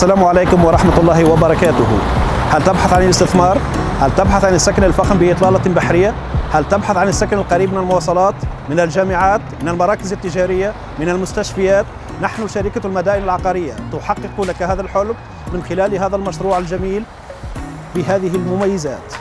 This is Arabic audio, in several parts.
السلام عليكم ورحمة الله وبركاته. هل تبحث عن الاستثمار؟ هل تبحث عن السكن الفخم بإطلالة بحرية؟ هل تبحث عن السكن القريب من المواصلات، من الجامعات، من المراكز التجارية، من المستشفيات؟ نحن شركة المدائن العقارية تحقق لك هذا الحلم من خلال هذا المشروع الجميل بهذه المميزات.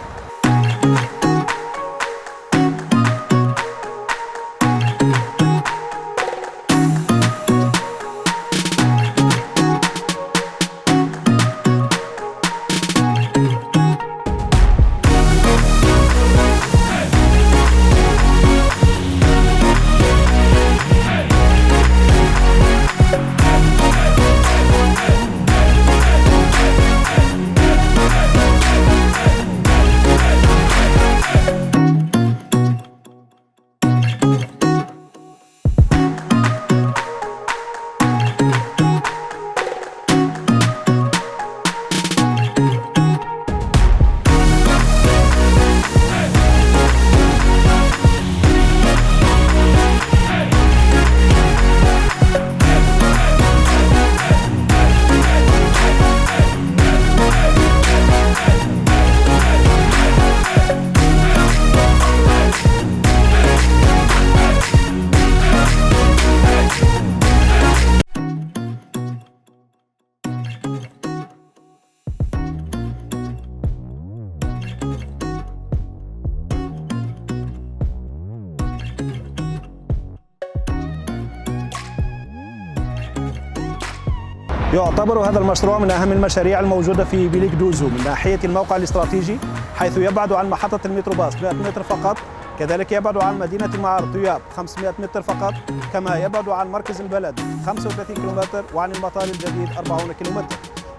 يعتبر هذا المشروع من أهم المشاريع الموجودة في بيليك دوزو من ناحية الموقع الاستراتيجي، حيث يبعد عن محطة الميتروباص 100 متر فقط، كذلك يبعد عن مدينة معرض 500 متر فقط، كما يبعد عن مركز البلد 35 كيلومتر وعن المطار الجديد 40 كيلومتر،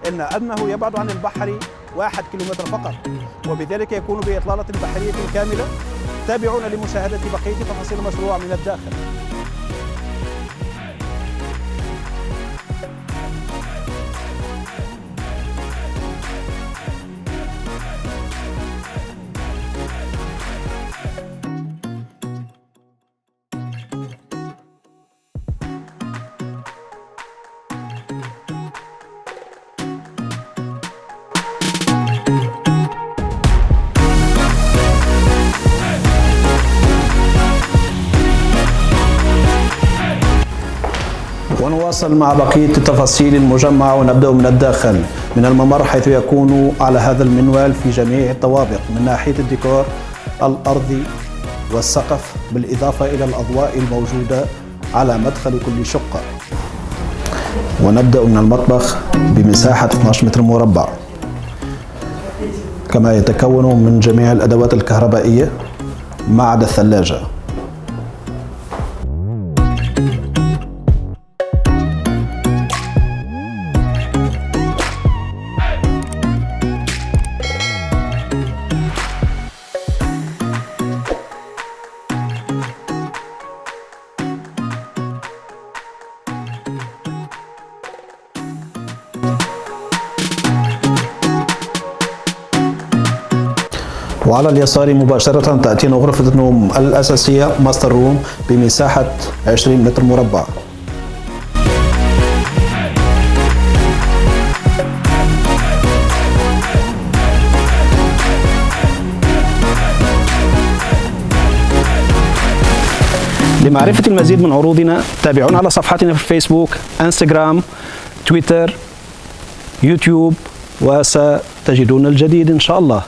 إن أنه يبعد عن البحري 1 كيلومتر فقط، وبذلك يكون بإطلالة بحرية كاملة. تابعونا لمشاهدة بقية تفاصيل المشروع من الداخل. ونواصل مع بقية تفاصيل المجمع ونبدأ من الداخل من الممر، حيث يكون على هذا المنوال في جميع الطوابق من ناحية الديكور الأرضي والسقف، بالإضافة إلى الأضواء الموجودة على مدخل كل شقة. ونبدأ من المطبخ بمساحة 12 متر مربع، كما يتكون من جميع الأدوات الكهربائية ما عدا الثلاجة. وعلى اليسار مباشرة تأتينا غرفة النوم الأساسية ماستر روم بمساحة 20 متر مربع. لمعرفة المزيد من عروضنا تابعونا على صفحاتنا في الفيسبوك، انستغرام، تويتر، يوتيوب، وستجدون الجديد إن شاء الله.